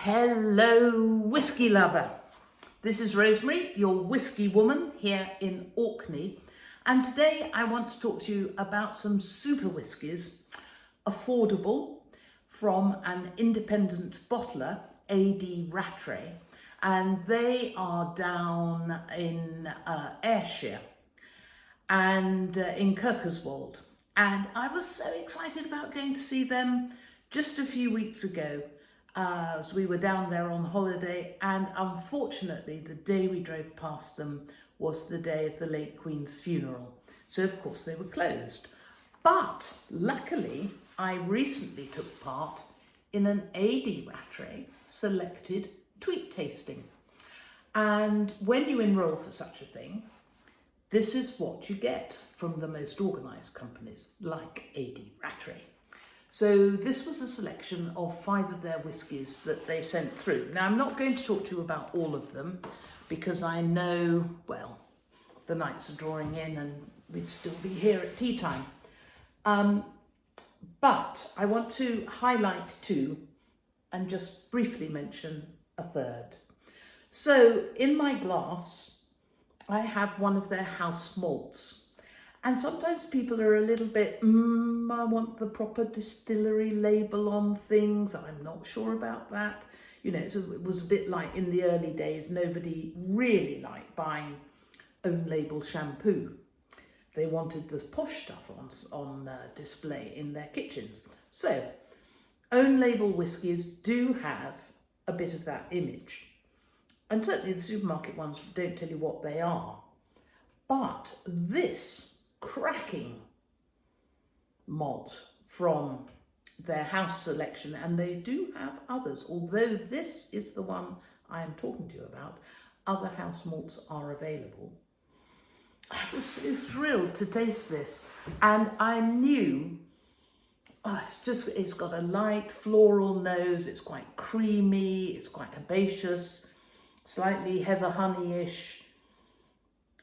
Hello, whiskey lover. This is Rosemary, your whiskey woman here in Orkney. And today I want to talk to you about some super whiskies, affordable, from an independent bottler, A.D. Rattray. And they are down in Ayrshire and in Kirkoswald. And I was so excited about going to see them just a few weeks ago. As we were down there on holiday, and unfortunately the day we drove past them was the day of the late Queen's funeral. So of course they were closed. But luckily I recently took part in an A.D. Rattray selected tweet tasting. And when you enroll for such a thing, this is what you get from the most organised companies like A.D. Rattray. So this was a selection of 5 of their whiskies that they sent through. Now, I'm not going to talk to you about all of them because I know, well, the nights are drawing in and we'd still be here at tea time. But I want to highlight 2 and just briefly mention a third. So in my glass, I have one of their house malts. And sometimes people are a little bit, I want the proper distillery label on things. I'm not sure about that. You know, so it was a bit like in the early days, nobody really liked buying own label shampoo. They wanted the posh stuff on display in their kitchens. So own label whiskies do have a bit of that image. And certainly the supermarket ones don't tell you what they are. But this cracking malt from their house selection, and they do have others, although this is the one I am talking to you about. Other house malts are available. I was so thrilled to taste this, and I knew it's got a light floral nose, it's quite creamy, it's quite herbaceous, slightly heather honey-ish.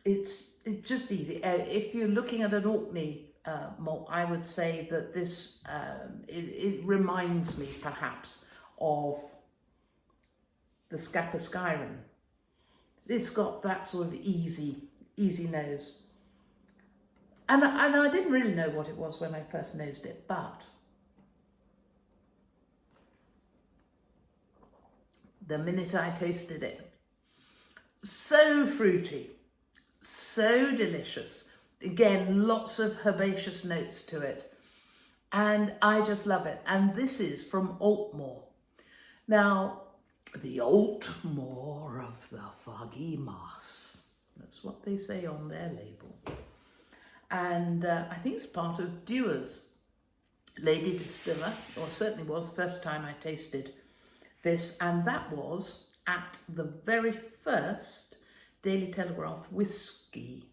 It's just easy. If you're looking at an Orkney malt, I would say that this, it reminds me perhaps of the Scapa Skyrim. It's got that sort of easy nose. And I didn't really know what it was when I first nosed it, but the minute I tasted it, so fruity, so delicious. Again, lots of herbaceous notes to it. And I just love it. And this is from Altmore. Now, the Altmore of the Foggy Moss. That's what they say on their label. And I think it's part of Dewar's Lady Distiller, or certainly was the first time I tasted this. And that was at the very first Daily Telegraph Whisky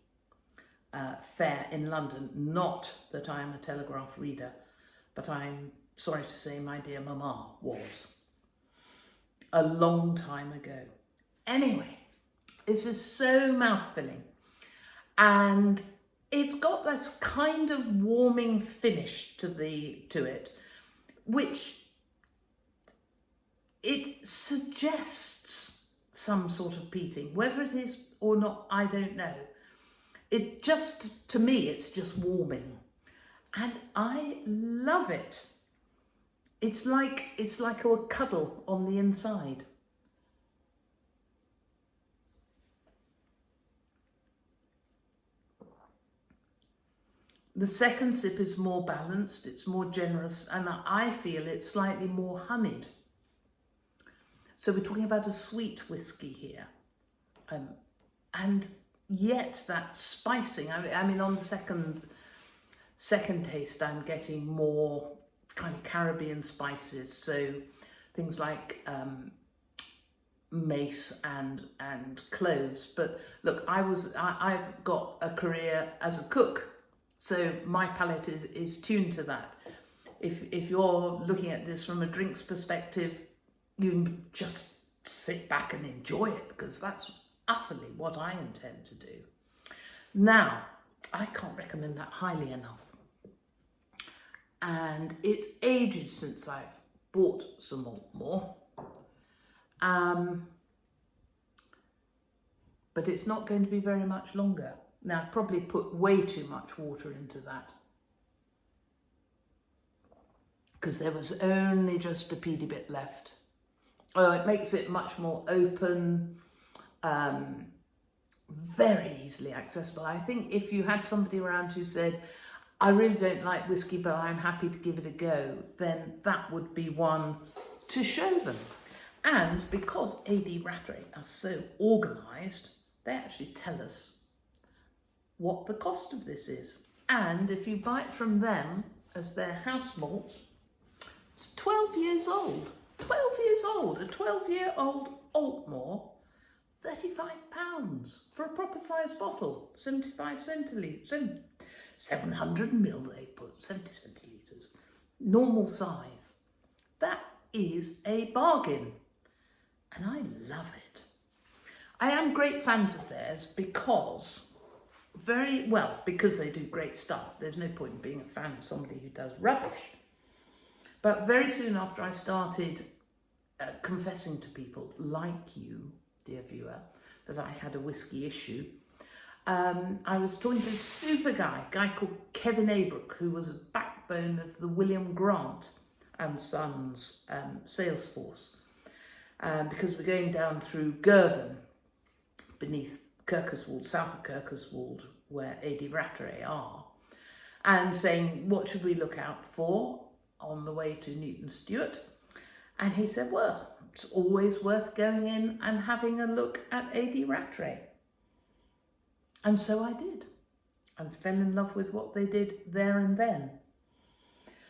fair in London. Not that I am a Telegraph reader, but I'm sorry to say my dear Mama was. A long time ago. Anyway, this is so mouth-filling. And it's got this kind of warming finish to it, which it suggests some sort of peating. Whether it is or not, I don't know. It just, to me, it's just warming. And I love it. It's like a cuddle on the inside. The second sip is more balanced, it's more generous, and I feel it's slightly more honeyed. So we're talking about a sweet whiskey here. And yet that spicing, I mean on the second taste, I'm getting more kind of Caribbean spices. So things like mace and cloves. But look, I've got a career as a cook. So my palate is tuned to that. If you're looking at this from a drinks perspective, you can just sit back and enjoy it, because that's utterly what I intend to do. Now, I can't recommend that highly enough. And it's ages since I've bought some more. But it's not going to be very much longer. Now, I've probably put way too much water into that, because there was only just a peaty bit left. Oh, it makes it much more open, very easily accessible. I think if you had somebody around who said, I really don't like whiskey, but I'm happy to give it a go, then that would be one to show them. And because AD Rattray are so organised, they actually tell us what the cost of this is. And if you buy it from them as their house malt, it's 12 years old. 12 years old, a 12-year-old Altmore, £35 for a proper size bottle, 75 centilitres, 700 ml they put, 70 centilitres, normal size. That is a bargain, and I love it. I am great fans of theirs because they do great stuff. There's no point in being a fan of somebody who does rubbish. But very soon after I started confessing to people like you, dear viewer, that I had a whiskey issue, I was talking to a super guy called Kevin Abrook, who was a backbone of the William Grant and Sons sales force, because we're going down through Girvan, beneath Kirkoswald, south of Kirkoswald, where AD Rattray are, and saying, what should we look out for on the way to Newton Stewart? And he said, well, it's always worth going in and having a look at AD Rattray. And so I did, and fell in love with what they did there and then.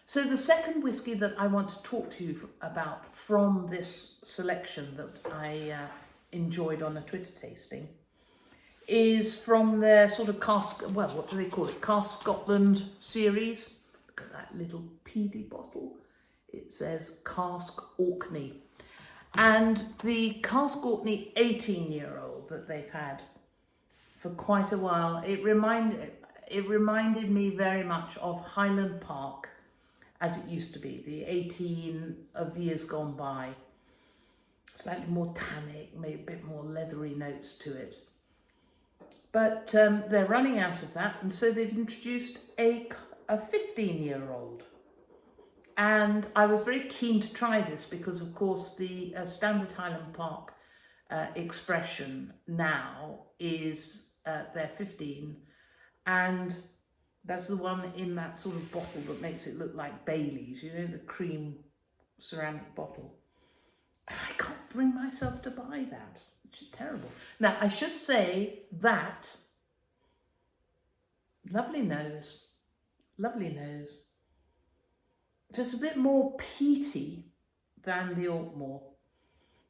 So the second whiskey that I want to talk to you about from this selection that I enjoyed on a Twitter tasting is from their sort of what do they call it? Cask Scotland series. Look at that little peaty bottle. It says Cask Orkney. And the Cask Orkney 18-year-old that they've had for quite a while, it reminded me very much of Highland Park as it used to be, the 18 of years gone by. Slightly more tannic, maybe a bit more leathery notes to it. But they're running out of that, and so they've introduced a 15-year-old. And I was very keen to try this because, of course, the standard Highland Park expression now is they're 15, and that's the one in that sort of bottle that makes it look like Bailey's, you know, the cream ceramic bottle. And I can't bring myself to buy that, which is terrible. Now, I should say that lovely nose, just a bit more peaty than the Altmore,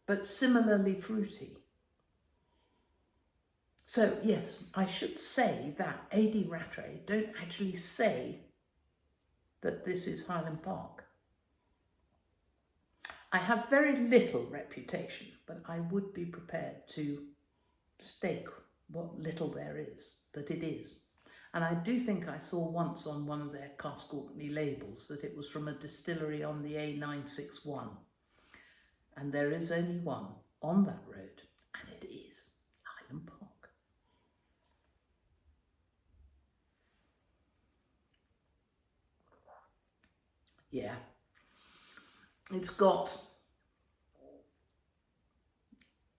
but similarly fruity. So yes, I should say that AD Rattray don't actually say that this is Highland Park. I have very little reputation, but I would be prepared to stake what little there is, that it is. And I do think I saw once on one of their Cask Orkney labels that it was from a distillery on the A961. And there is only one on that road, and it is Highland Park. Yeah, it's got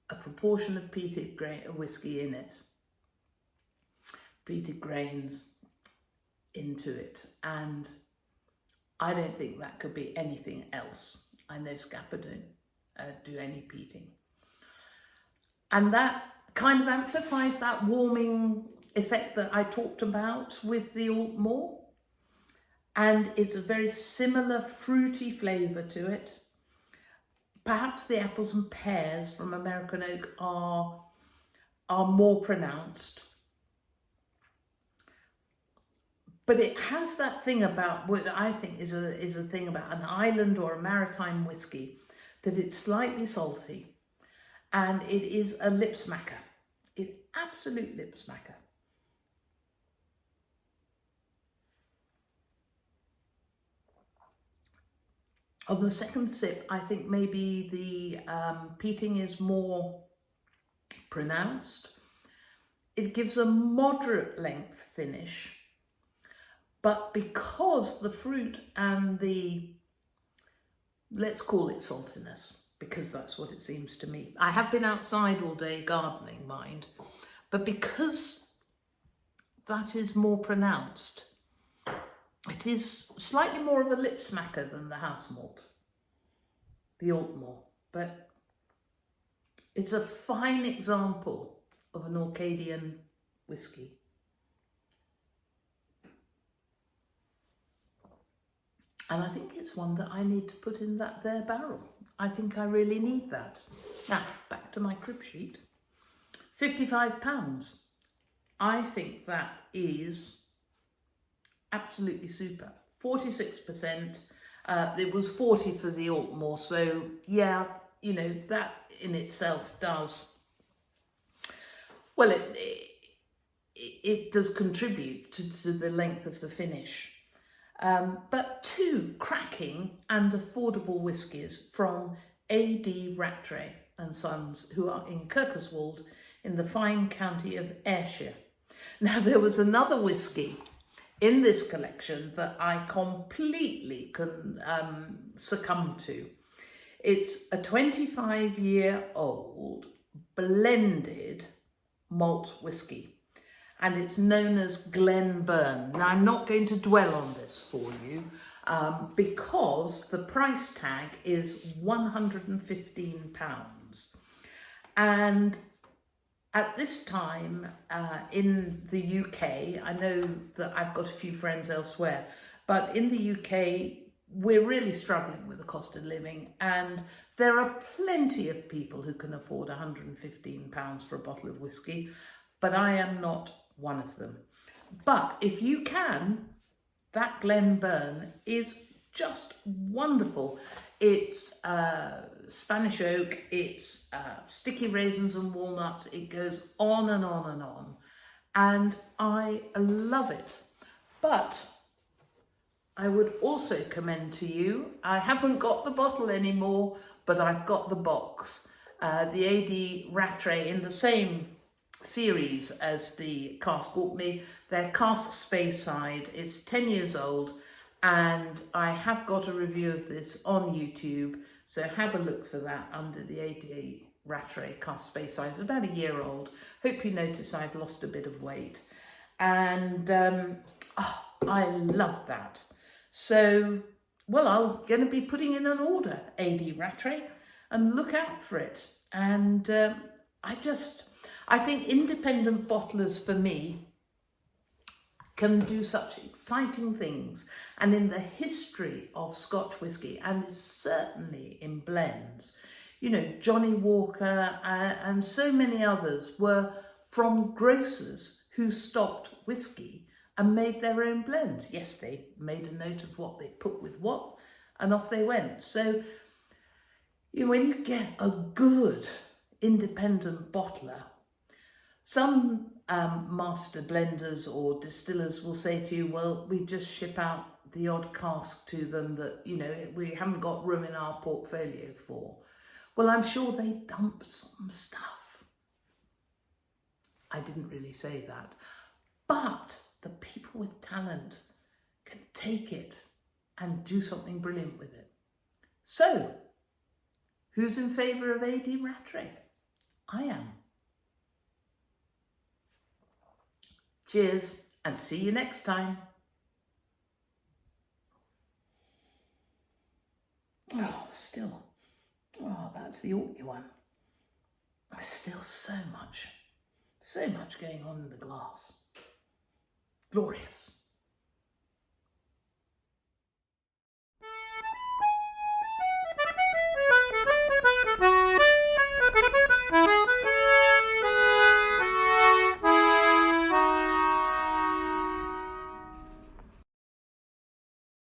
a proportion of peated grain whiskey in it, peated grains into it, and I don't think that could be anything else. I know Scapa don't do any peating, and that kind of amplifies that warming effect that I talked about with the Altmore. And it's a very similar fruity flavour to it. Perhaps the apples and pears from American Oak are more pronounced. But it has that thing about what I think is a thing about an island or a maritime whiskey, that it's slightly salty and it is a lip smacker. It's absolute lip smacker. On the second sip, I think maybe the peating is more pronounced. It gives a moderate length finish, but because the fruit and the, let's call it saltiness, because that's what it seems to me. I have been outside all day gardening, mind, but because that is more pronounced, it is slightly more of a lip smacker than the house malt, the Altmore, but it's a fine example of an Orcadian whiskey. And I think it's one that I need to put in that there barrel. I think I really need that. Now, back to my crib sheet. £55. I think that is absolutely super. 46%. It was 40 for the Altmore, so yeah, you know, that in itself does, well, it does contribute to the length of the finish. But two cracking and affordable whiskies from A.D. Rattray and Sons, who are in Kirkoswald in the fine county of Ayrshire. Now, there was another whisky in this collection that I completely succumbed to. It's a 25-year-old blended malt whisky, and it's known as Glenburn. Now, I'm not going to dwell on this for you because the price tag is £115. And at this time in the UK, I know that I've got a few friends elsewhere, but in the UK, we're really struggling with the cost of living, and there are plenty of people who can afford £115 for a bottle of whiskey, but I am not one of them. But if you can, that Glenburn is just wonderful. It's Spanish oak, it's sticky raisins and walnuts, it goes on and on and on, and I love it. But I would also commend to you, I haven't got the bottle anymore, but I've got the box, the A.D. Rattray in the same series as the cask Orkney. They're cask Speyside. It's 10 years old, and I have got a review of this on YouTube, so have a look for that under the A.D. Rattray cask Speyside. It's about a year old. Hope you notice I've lost a bit of weight, and I love that. So, well, I'm going to be putting in an order, A.D. Rattray, and look out for it. And I think independent bottlers, for me, can do such exciting things. And in the history of Scotch whisky, and certainly in blends, you know, Johnny Walker and so many others were from grocers who stocked whisky and made their own blends. Yes, they made a note of what they put with what, and off they went. So, you know, when you get a good independent bottler, some master blenders or distillers will say to you, well, we just ship out the odd cask to them that, you know, we haven't got room in our portfolio for. Well, I'm sure they dump some stuff. I didn't really say that. But the people with talent can take it and do something brilliant with it. So, who's in favour of A.D. Rattray? I am. Cheers, and see you next time. Oh, still. Oh, that's the Orkney one. There's still so much going on in the glass. Glorious.